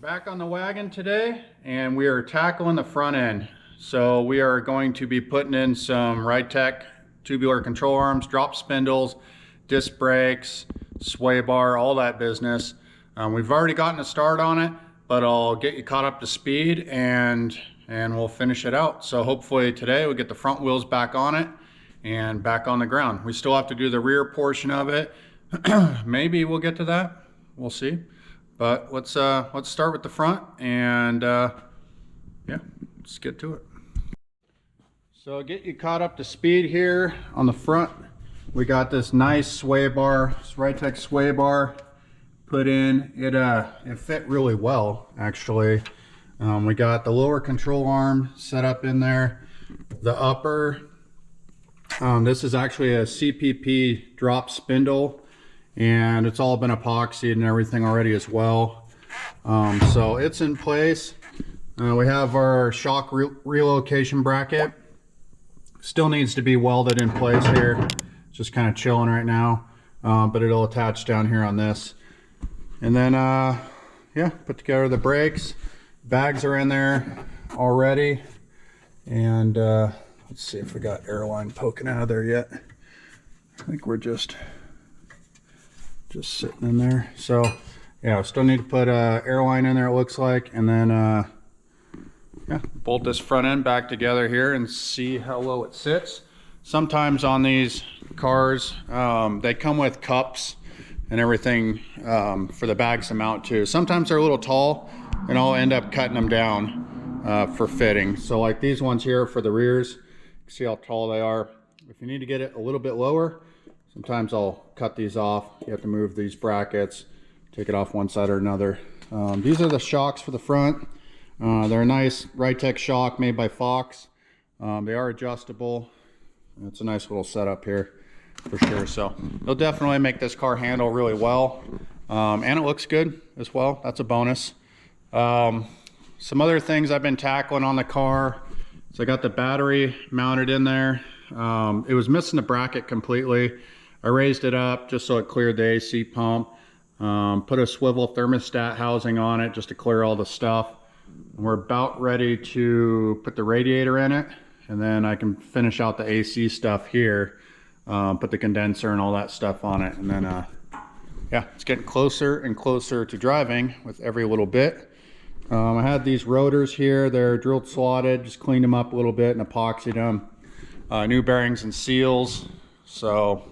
Back on the wagon today, and we are tackling the front end. So we are going to be putting in some Ridetech tubular control arms, drop spindles, disc brakes, sway bar, all that business. We've already gotten a start on it, but I'll get you caught up to speed and we'll finish it out. So hopefully today we'll get the front wheels back on it and back on the ground. We still have to do the rear portion of it. Maybe we'll get to that, we'll see. But let's start with the front and yeah, let's get to it. So get you caught up to speed here on the front. We got this nice sway bar, this Ridetech sway bar put in. It fit really well actually. We got the lower control arm set up in there. The upper, this is actually a CPP drop spindle, and it's all been epoxied and everything already as well. So it's in place. We have our shock relocation bracket. Still needs to be welded in place here. It's just kind of chilling right now, but it'll attach down here on this. And then yeah, put together the brakes. Bags are in there already, and let's see if we got airline poking out of there yet. I think we're just sitting in there. So yeah, we still need to put airline in there, it looks like, and then yeah, bolt this front end back together here and see how low it sits. Sometimes on these cars, they come with cups and everything for the bags to mount to. Sometimes they're a little tall, and I'll end up cutting them down for fitting. So like these ones here for the rears, see how tall they are. If you need to get it a little bit lower, sometimes I'll cut these off. You have to move these brackets, take it off one side or another. These are the shocks for the front. They're a nice Ridetech shock made by Fox. They are adjustable. It's a nice little setup here for sure. So they'll definitely make this car handle really well. And it looks good as well. That's a bonus. Some other things I've been tackling on the car. So I got the battery mounted in there. It was missing the bracket completely. I raised it up just so it cleared the AC pump. Put a swivel thermostat housing on it just to clear all the stuff. We're about ready to put the radiator in it, and then I can finish out the AC stuff here, put the condenser and all that stuff on it, and then yeah, it's getting closer and closer to driving with every little bit. I had these rotors here, they're drilled slotted, just cleaned them up a little bit and epoxied them. New bearings and seals, so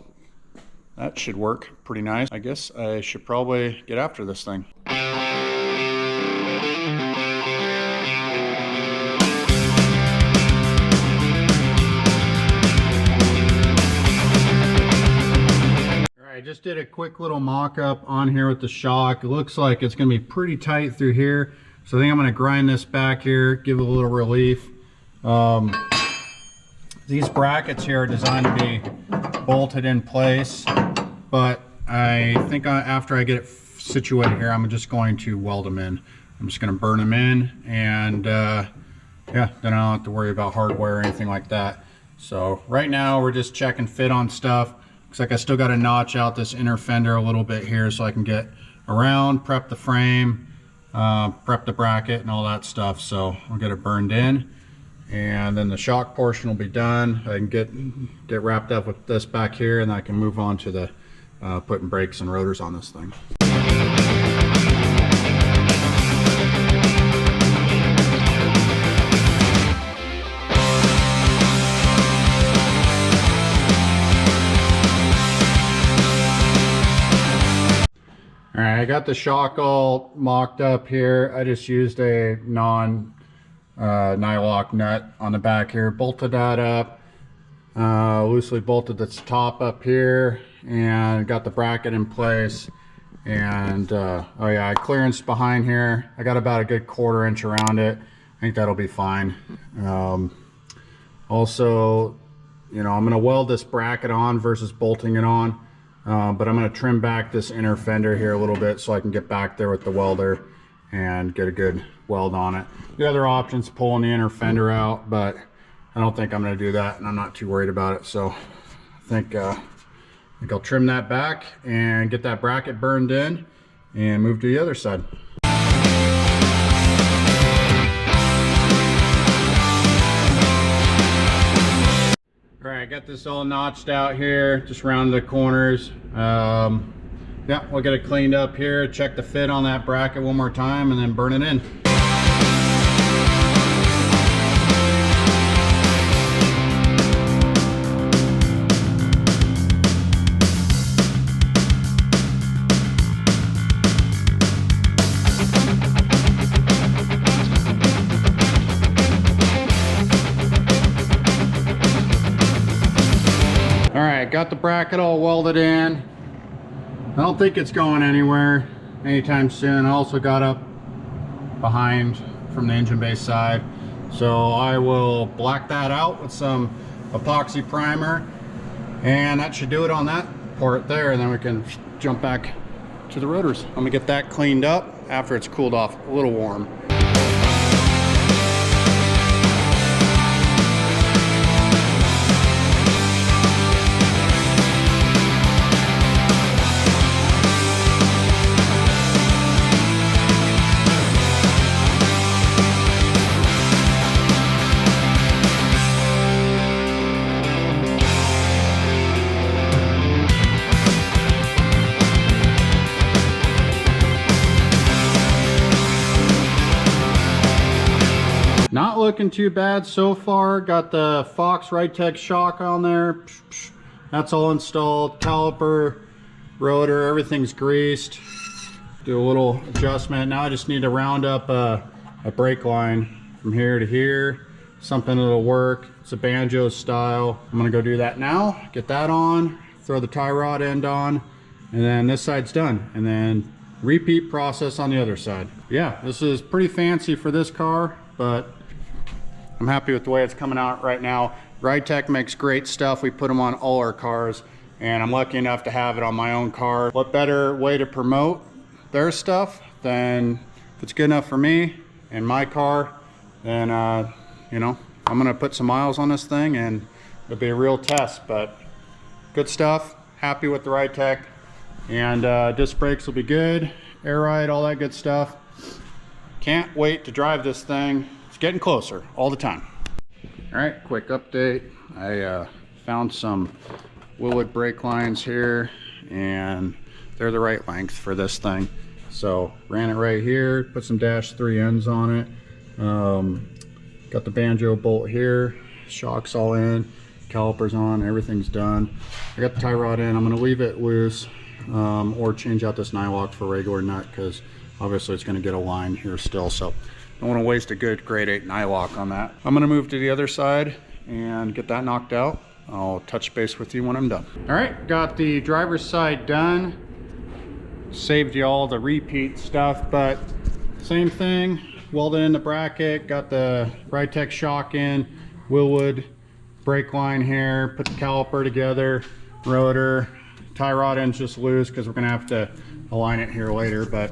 that should work pretty nice. I guess I should probably get after this thing. I just did a quick little mock-up on here with the shock. It looks like it's going to be pretty tight through here, so I think I'm going to grind this back here, give it a little relief. These brackets here are designed to be bolted in place, but I think after I get it situated here, I'm just going to weld them in. I'm just going to burn them in, and yeah, then I don't have to worry about hardware or anything like that. So right now we're just checking fit on stuff. Looks like I still got to notch out this inner fender a little bit here so I can get around, prep the frame, prep the bracket and all that stuff. So we'll get it burned in, and then the shock portion will be done. I can get wrapped up with this back here, and I can move on to the putting brakes and rotors on this thing. All right, I got the shock all mocked up here. I just used a non-nylock nut on the back here, bolted that up, loosely bolted this top up here, and got the bracket in place. And oh yeah, clearance behind here. I got about a good 1/4 inch around it. I think that'll be fine. Also, you know, I'm gonna weld this bracket on versus bolting it on. But I'm going to trim back this inner fender here a little bit so I can get back there with the welder and get a good weld on it. The other option is pulling the inner fender out, but I don't think I'm going to do that, and I'm not too worried about it. So I think I'll trim that back and get that bracket burned in and move to the other side. got this all notched out here, just round the corners. Yeah, we'll get it cleaned up here, check the fit on that bracket one more time, and then burn it in. Got the bracket all welded in. I don't think it's going anywhere anytime soon. I also got up behind from the engine bay side, so I will black that out with some epoxy primer, and that should do it on that part there, and then we can jump back to the rotors. I'm gonna get that cleaned up after it's cooled off a little warm. Not looking too bad so far. Got the Fox Ridetech shock on there. That's all installed. Caliper, rotor, everything's greased. Do a little adjustment. Now I just need to round up a brake line from here to here. Something that'll work. It's a banjo style. I'm gonna go do that now. Get that on, throw the tie rod end on, and then this side's done. And then repeat process on the other side. Yeah, this is pretty fancy for this car, but I'm happy with the way it's coming out right now. Ridetech makes great stuff. We put them on all our cars, and I'm lucky enough to have it on my own car. What better way to promote their stuff than if it's good enough for me and my car, then you know, I'm gonna put some miles on this thing and it'll be a real test. But good stuff. Happy with the Ridetech, and disc brakes will be good, air ride, all that good stuff. Can't wait to drive this thing. Getting closer all the time. All right, quick update. I found some Wilwood brake lines here, and they're the right length for this thing. So ran it right here, put some -3 ends on it. Got the banjo bolt here, shocks all in, calipers on, everything's done. I got the tie rod in. I'm gonna leave it loose, or change out this nylock for a regular nut, because obviously it's gonna get a line here still. So I don't want to waste a good grade 8 nylock on that. I'm going to move to the other side and get that knocked out. I'll touch base with you when I'm done. All right, got the driver's side done. Saved you all the repeat stuff, but same thing. Welded in the bracket, got the Ridetech shock in, Wilwood brake line here, put the caliper together, rotor, tie rod end's just loose because we're going to have to align it here later, but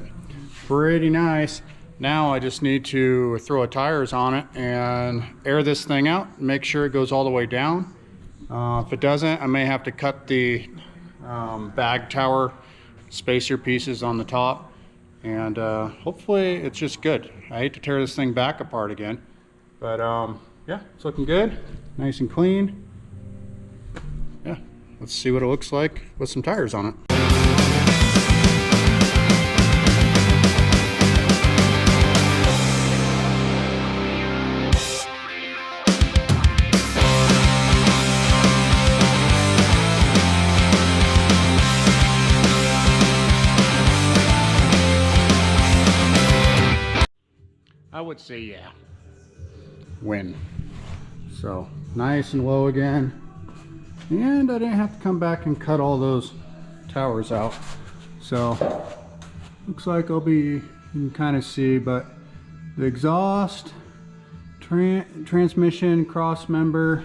pretty nice. Now I just need to throw tires on it and air this thing out, make sure it goes all the way down. If it doesn't, I may have to cut the bag tower spacer pieces on the top, and hopefully it's just good. I hate to tear this thing back apart again, but yeah, it's looking good, nice and clean. Yeah, let's see what it looks like with some tires on it. I would say yeah, win. So nice and low again, and I didn't have to come back and cut all those towers out. So looks like I'll be, you can kind of see, but the exhaust, transmission, cross member,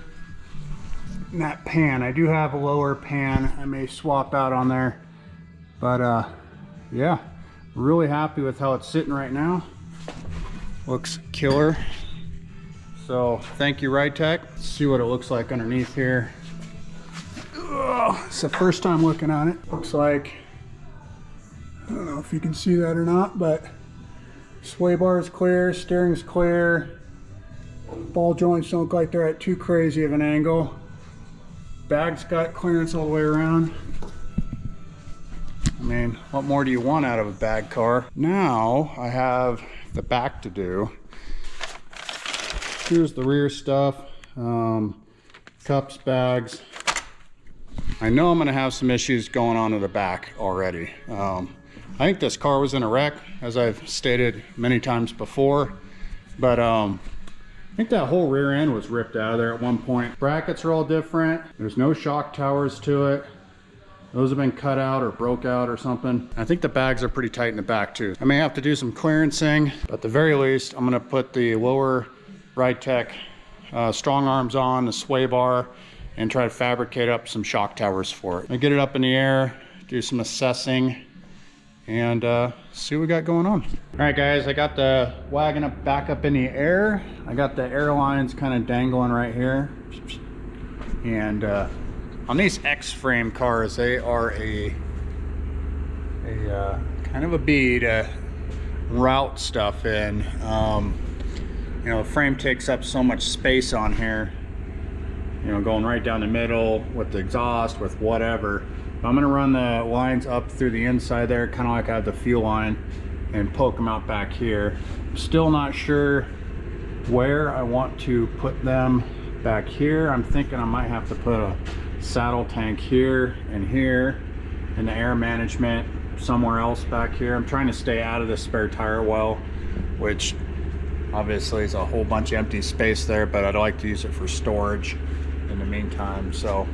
and that pan. I do have a lower pan I may swap out on there, but yeah, really happy with how it's sitting right now. Looks killer. So thank you, Ridetech. Let's see what it looks like underneath here. Ugh, it's the first time looking on it. Looks like, I don't know if you can see that or not, but sway bar is clear, steering's clear. Ball joints don't look like they're at too crazy of an angle. Bag's got clearance all the way around. I mean, what more do you want out of a bag car? Now I have the back to do. Here's the rear stuff, cups, bags. I know I'm gonna have some issues going on to the back already. I think this car was in a wreck, as I've stated many times before, but I think that whole rear end was ripped out of there at one point. Brackets are all different. There's no shock towers to it. Those have been cut out or broke out or something. I think the bags are pretty tight in the back too. I may have to do some clearancing, but at the very least, I'm gonna put the lower Ridetech strong arms on, the sway bar, and try to fabricate up some shock towers for it. I get it up in the air, do some assessing, and see what we got going on. All right guys, I got the wagon back up in the air. I got the airlines kind of dangling right here. And on these X-frame cars, they are a kind of a bee to route stuff in. You know, the frame takes up so much space on here, you know, going right down the middle with the exhaust, with whatever. I'm gonna run the lines up through the inside there, kind of like I have the fuel line, and poke them out back here. I'm still not sure where I want to put them back here. I'm thinking I might have to put a saddle tank here, and the air management somewhere else back here. I'm trying to stay out of the spare tire well, which obviously is a whole bunch of empty space there, but I'd like to use it for storage in the meantime. So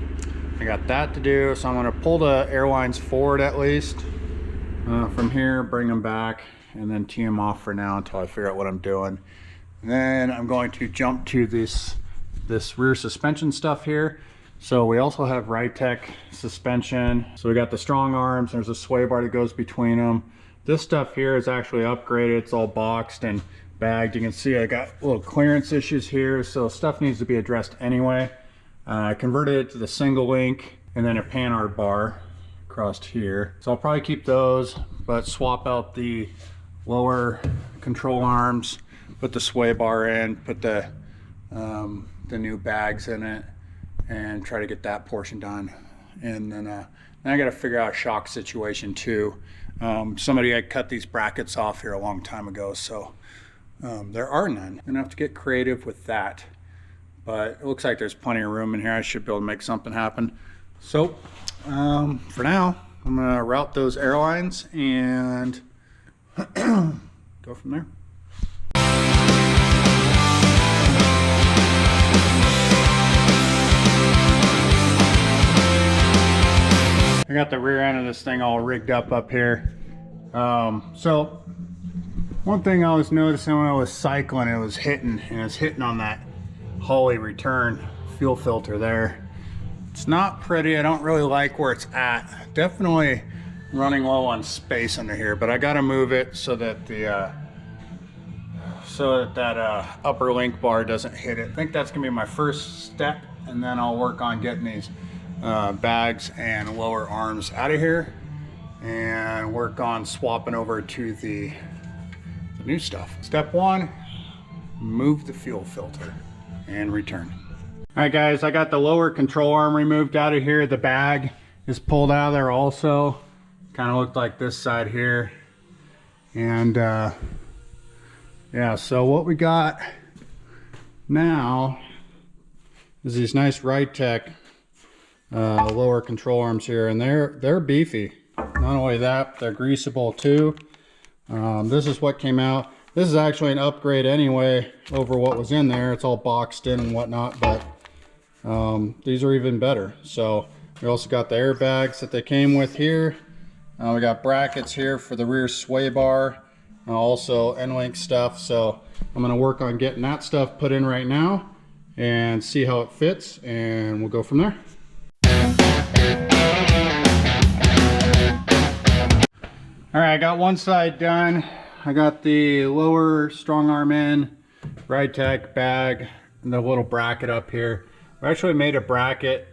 I got that to do. So I'm going to pull the airlines forward at least from here, bring them back, and then tee them off for now until I figure out what I'm doing. And then I'm going to jump to this rear suspension stuff here. So we also have Ridetech suspension. So we got the strong arms, there's a sway bar that goes between them. This stuff here is actually upgraded. It's all boxed and bagged. You can see I got little clearance issues here, so stuff needs to be addressed anyway. I converted it to the single link and then a panhard bar across here. So I'll probably keep those, but swap out the lower control arms, put the sway bar in, put the new bags in it, and try to get that portion done. And then I got to figure out a shock situation too. Somebody had cut these brackets off here a long time ago, so there are none. I'm gonna have to get creative with that, but it looks like there's plenty of room in here. I should be able to make something happen. So for now, I'm gonna route those airlines and go from there. I got the rear end of this thing all rigged up here. So one thing I was noticing when I was cycling, it was hitting on that Holley return fuel filter there. It's not pretty. I don't really like where it's at. Definitely running low on space under here, but I got to move it so that the upper link bar doesn't hit it. I think that's gonna be my first step, and then I'll work on getting these bags and lower arms out of here and work on swapping over to the new stuff. Step one, move the fuel filter and return. All right guys, I got the lower control arm removed out of here. The bag is pulled out of there also. Kind of looked like this side here. And yeah, so what we got now is these nice Ridetech lower control arms here, and they're beefy. Not only that, they're greasable too. This is what came out. This is actually an upgrade anyway over what was in there. It's all boxed in and whatnot, but these are even better. So we also got the airbags that they came with here. We got brackets here for the rear sway bar, also end-link stuff. So I'm gonna work on getting that stuff put in right now and see how it fits, and we'll go from there. All right, I got one side done. I got the lower strong arm in, Ridetech bag, and the little bracket up here. We actually made a bracket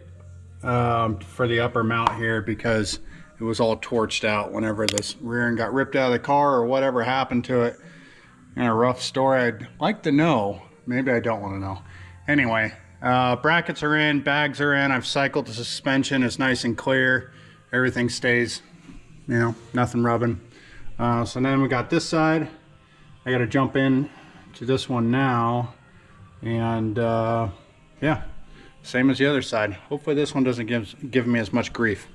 for the upper mount here because it was all torched out whenever this rear end got ripped out of the car or whatever happened to it. And a rough story I'd like to know. Maybe I don't want to know. Anyway, Brackets are in, bags are in. I've cycled the suspension. It's nice and clear. Everything stays, you know, nothing rubbing. So then we got this side. I got to jump in to this one now. And yeah, same as the other side. Hopefully this one doesn't give me as much grief.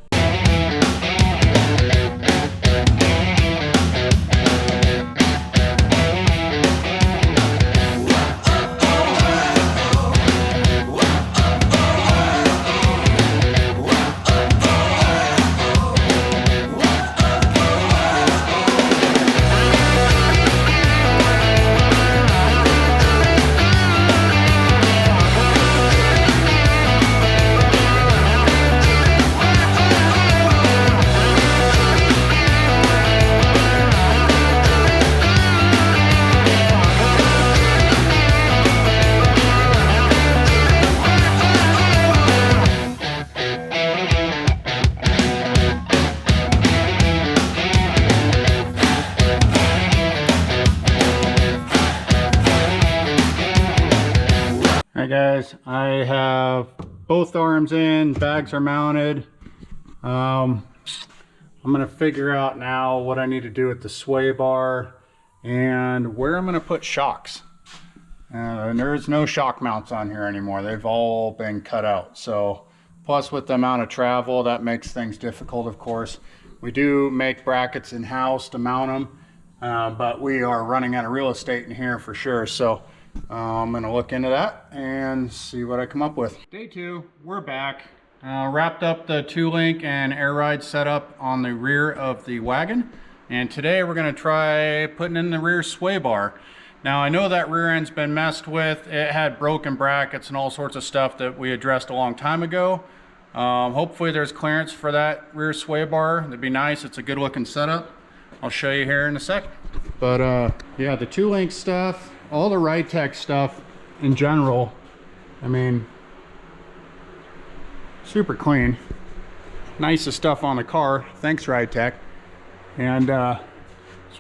Alright guys, I have both arms in, bags are mounted. I'm going to figure out now what I need to do with the sway bar and where I'm going to put shocks. And there's no shock mounts on here anymore. They've all been cut out. So plus with the amount of travel, that makes things difficult, of course. We do make brackets in-house to mount them, but we are running out of real estate in here for sure. So I'm going to look into that and see what I come up with. Day 2, we're back. Wrapped up the 2-link and air ride setup on the rear of the wagon. And today we're going to try putting in the rear sway bar. Now I know that rear end's been messed with. It had broken brackets and all sorts of stuff that we addressed a long time ago. Hopefully there's clearance for that rear sway bar. That'd be nice. It's a good looking setup. I'll show you here in a second. But yeah, the 2-link stuff, all the Ridetech stuff in general, I mean, super clean. Nicest stuff on the car. Thanks, Ridetech. And so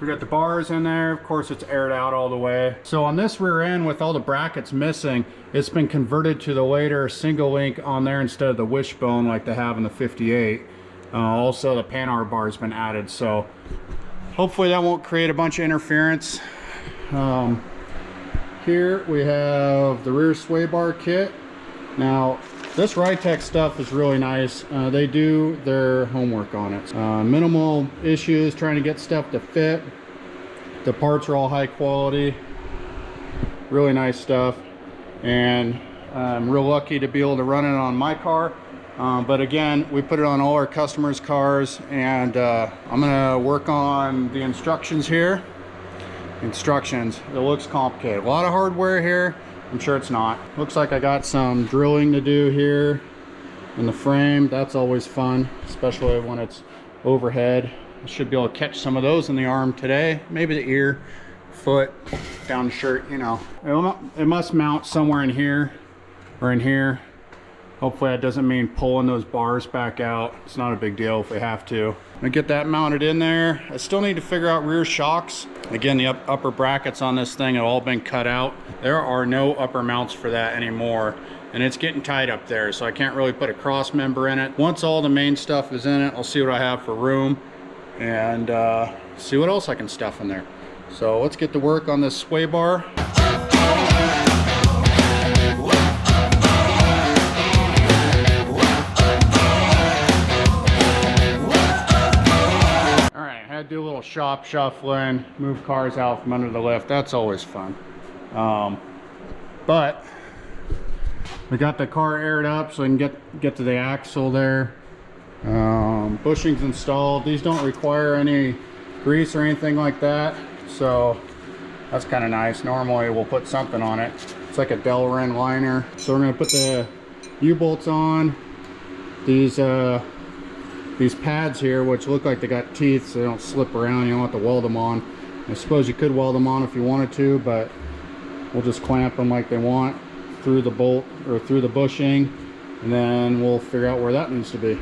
we got the bars in there. Of course, it's aired out all the way. So on this rear end, with all the brackets missing, it's been converted to the later single link on there instead of the wishbone like they have in the 58. Also, the Panhard bar has been added. So hopefully that won't create a bunch of interference. Here we have the rear sway bar kit. Now this Ridetech stuff is really nice. They do their homework on it. Minimal issues trying to get stuff to fit. The parts are all high quality. Really nice stuff. And I'm real lucky to be able to run it on my car. But again, we put it on all our customers' cars, and I'm gonna work on the instructions here. Instructions, it looks complicated. A lot of hardware here. I'm sure it's not. Looks like I got some drilling to do here in the frame. That's always fun, especially when it's overhead. I should be able to catch some of those in the arm today. Maybe the ear, foot, down the shirt, you know. It must mount somewhere in here or in here. Hopefully that doesn't mean pulling those bars back out. It's not a big deal if we have to. I'm gonna get that mounted in there. I still need to figure out rear shocks. Again, the upper brackets on this thing have all been cut out. There are no upper mounts for that anymore, and it's getting tight up there, so I can't really put a cross member in it. Once all the main stuff is in it, I'll see what I have for room and see what else I can stuff in there. So let's get to work on this sway bar. Do a little shop shuffling, move cars out from under the lift. That's always fun. But we got the car aired up so I can get to the axle there. Bushings installed. These don't require any grease or anything like that, so that's kind of nice. Normally we'll put something on it. It's like a Delrin liner. So we're going to put the U-bolts on. These pads here, which look like they got teeth so they don't slip around. You don't have to weld them on. I suppose you could weld them on if you wanted to, but we'll just clamp them like they want through the bolt or through the bushing, and then we'll figure out where that needs to be.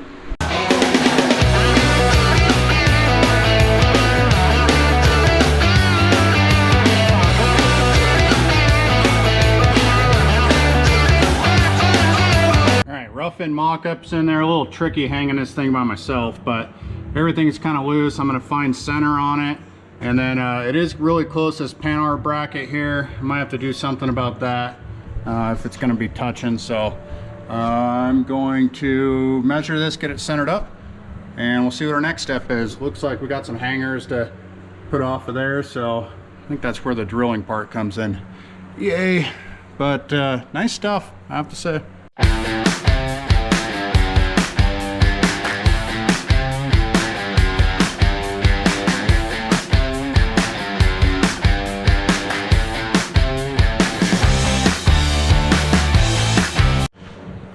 and mock-ups in there. A little tricky hanging this thing by myself, but everything's kind of loose. I'm going to find center on it. And then it is really close to this panel bracket here. I might have to do something about that if it's going to be touching. So I'm going to measure this, get it centered up, and we'll see what our next step is. Looks like we got some hangers to put off of there, so I think that's where the drilling part comes in. Yay! But nice stuff, I have to say.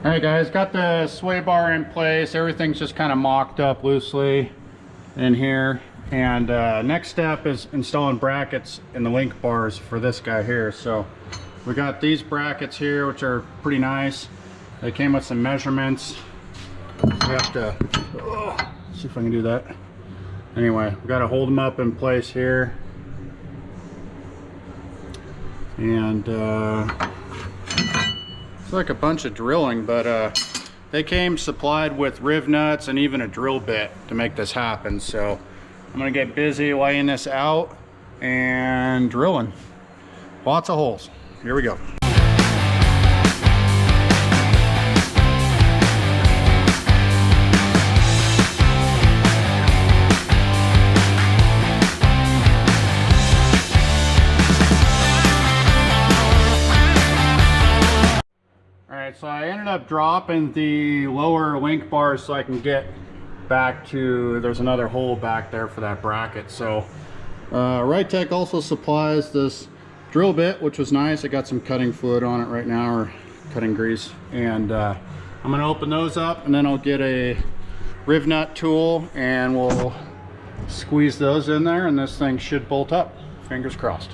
Alright guys, got the sway bar in place. Everything's just kind of mocked up loosely in here. And next step is installing brackets in the link bars for this guy here. So we got these brackets here, which are pretty nice. They came with some measurements. We have to see if I can do that. Anyway, we got to hold them up in place here. And it's like a bunch of drilling, but they came supplied with rivnuts and even a drill bit to make this happen. So I'm gonna get busy laying this out and drilling. Lots of holes. Here we go. So I ended up dropping the lower link bars so I can get back to, there's another hole back there for that bracket. So Ridetech also supplies this drill bit, which was nice. I got some cutting fluid on it right now, or cutting grease, and I'm going to open those up, and then I'll get a rivnut tool and we'll squeeze those in there, and this thing should bolt up. Fingers crossed.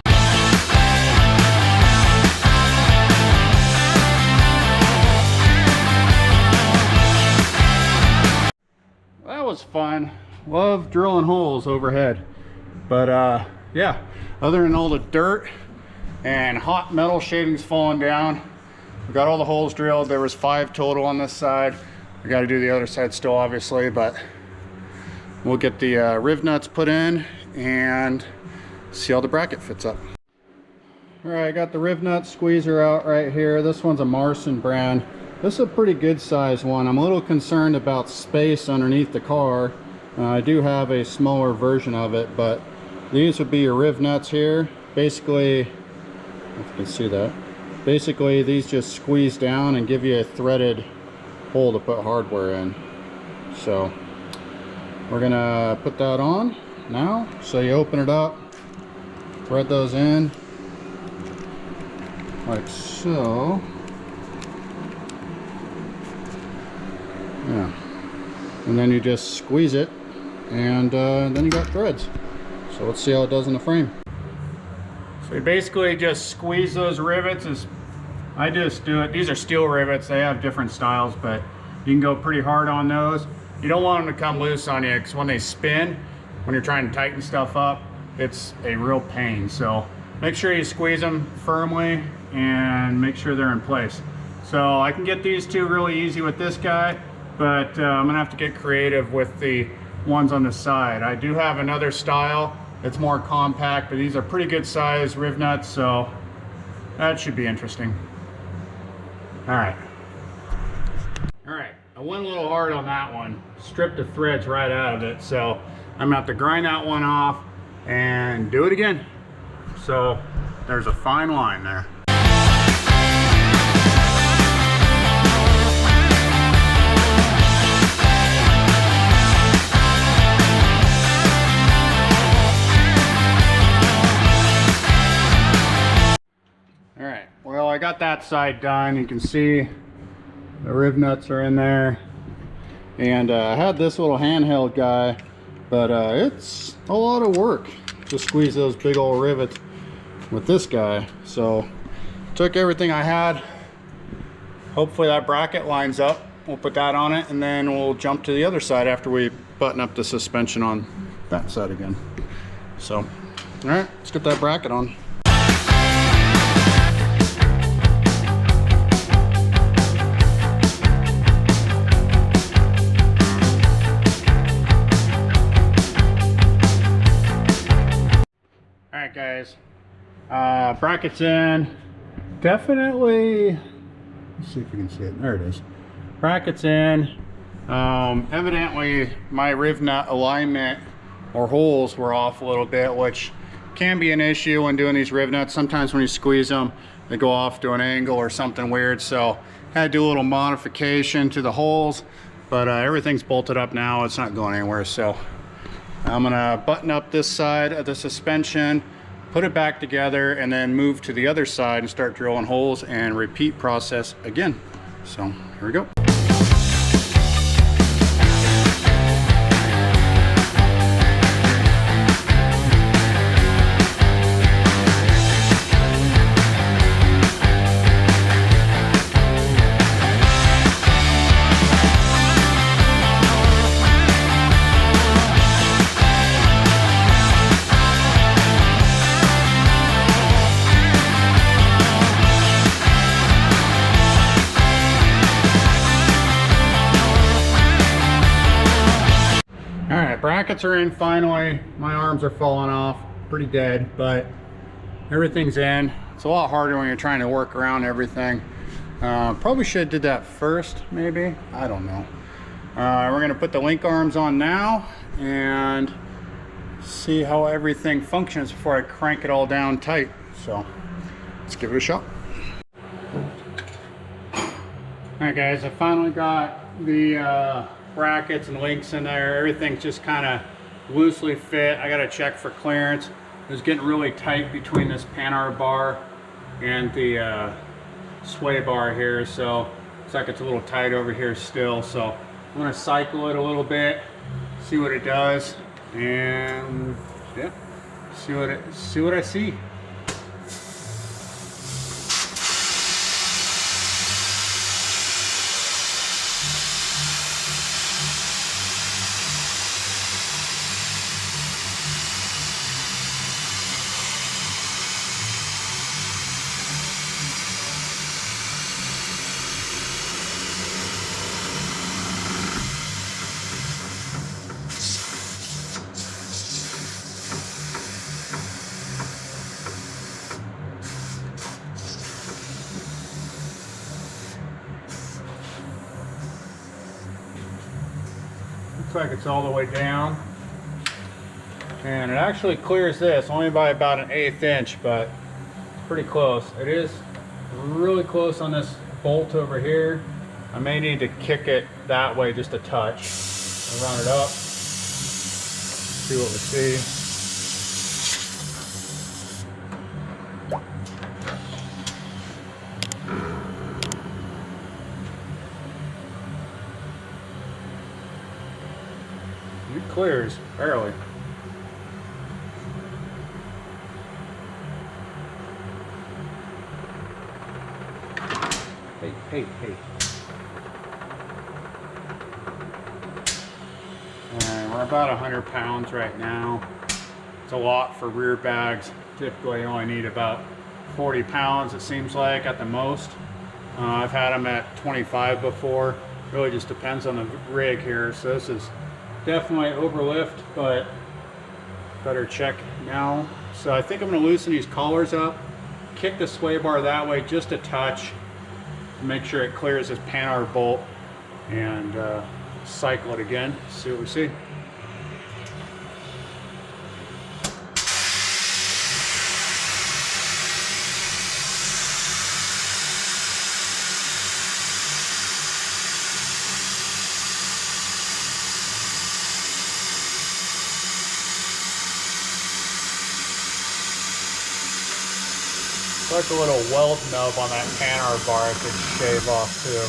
That was fun. Love drilling holes overhead. But yeah, other than all the dirt and hot metal shavings falling down, we got all the holes drilled. There was 5 total on this side. I got to do the other side still, obviously, but we'll get the rivnuts put in and see how the bracket fits up. All right, I got the rivnut squeezer out right here. This one's a Marson brand. This is a pretty good size one. I'm a little concerned about space underneath the car. I do have a smaller version of it, but these would be your rivnuts here. Basically, if you can see that, basically these just squeeze down and give you a threaded hole to put hardware in. So we're gonna put that on now. So you open it up, thread those in like so. Yeah, and then you just squeeze it, and then you got threads. So let's see how it does in the frame. So you basically just squeeze those rivets. As I just do it. These are steel rivets. They have different styles, but you can go pretty hard on those. You don't want them to come loose on you, because when they spin, when you're trying to tighten stuff up, it's a real pain. So make sure you squeeze them firmly and make sure they're in place. So I can get these two really easy with this guy, but I'm gonna have to get creative with the ones on the side. I do have another style that's more compact, but these are pretty good size rivnuts, so that should be interesting. All right, I went a little hard on that one, stripped the threads right out of it, so I'm gonna have to grind that one off and do it again. So there's a fine line there. Well, I got that side done. You can see the rivnuts are in there, and I had this little handheld guy, but it's a lot of work to squeeze those big old rivets with this guy. So took everything I had. Hopefully that bracket lines up. We'll put that on it, and then we'll jump to the other side after we button up the suspension on that side again. So all right, let's get that bracket on. All right, guys. Brackets in. Definitely. Let's see if you can see it. There it is. Brackets in. Evidently, my riv nut alignment or holes were off a little bit, which can be an issue when doing these riv nuts. Sometimes when you squeeze them, they go off to an angle or something weird. So had to do a little modification to the holes, but everything's bolted up now. It's not going anywhere. So I'm gonna button up this side of the suspension, put it back together, and then move to the other side and start drilling holes and repeat process again. So here we go. Brackets are in finally. My arms are falling off, pretty dead, but everything's in. It's a lot harder when you're trying to work around everything. Probably should have did that first, maybe. I don't know. We're gonna put the link arms on now and see how everything functions before I crank it all down tight. So let's give it a shot. All right, guys, I finally got the brackets and links in there. Everything's just kind of loosely fit. I got to check for clearance. It was getting really tight between this Panhard bar and the sway bar here, so it's like it's a little tight over here still. So I'm going to cycle it a little bit, see what it does, and yeah, see what I see. Looks like it's all the way down, and it actually clears this only by about 1/8 inch, but it's pretty close. It is really close on this bolt over here. I may need to kick it that way just a touch. I'll round it up, see what we see. It clears, barely. Hey. And we're about 100 pounds right now. It's a lot for rear bags. Typically you only need about 40 pounds, it seems like, at the most. I've had them at 25 before. Really just depends on the rig here. So this is definitely overlift, but better check now. So I think I'm going to loosen these collars up, kick the sway bar that way just a touch to make sure it clears this Panhard bolt, and cycle it again, see what we see. Like a little weld nub on that Panhard bar I could shave off too.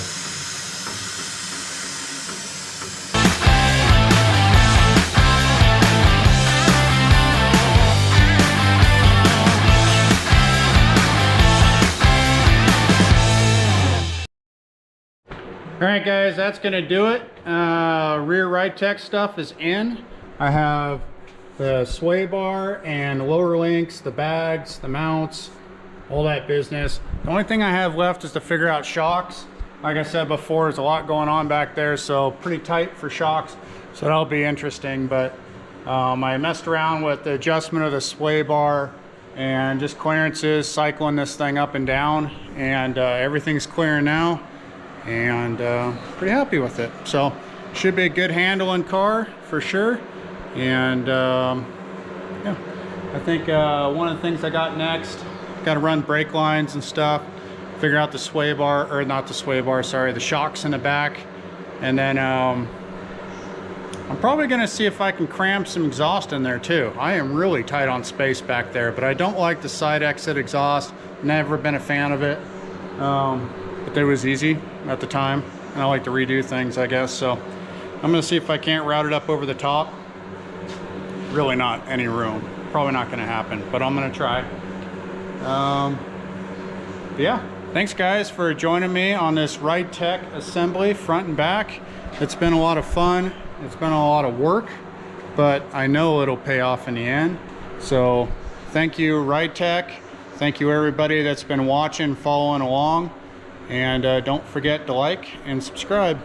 All right, guys, that's gonna do it. Rear Ridetech stuff is in. I have the sway bar and lower links, the bags, the mounts, all that business. The only thing I have left is to figure out shocks. Like I said before, there's a lot going on back there, so pretty tight for shocks. So that'll be interesting, but I messed around with the adjustment of the sway bar and just clearances, cycling this thing up and down, and everything's clearing now, and pretty happy with it. So should be a good handling car for sure. And yeah, I think one of the things I got next, got to run brake lines and stuff, figure out the sway bar, or not the sway bar, sorry, the shocks in the back. And then I'm probably going to see if I can cram some exhaust in there too. I am really tight on space back there, but I don't like the side exit exhaust. Never been a fan of it. But it was easy at the time, and I like to redo things, I guess. So I'm going to see if I can't route it up over the top. Really not any room. Probably not going to happen, but I'm going to try. Yeah, thanks guys for joining me on this Ridetech assembly front and back. It's been a lot of fun. It's been a lot of work, but I know it'll pay off in the end. So thank you, Ridetech. Thank you everybody that's been watching, following along, and don't forget to like and subscribe.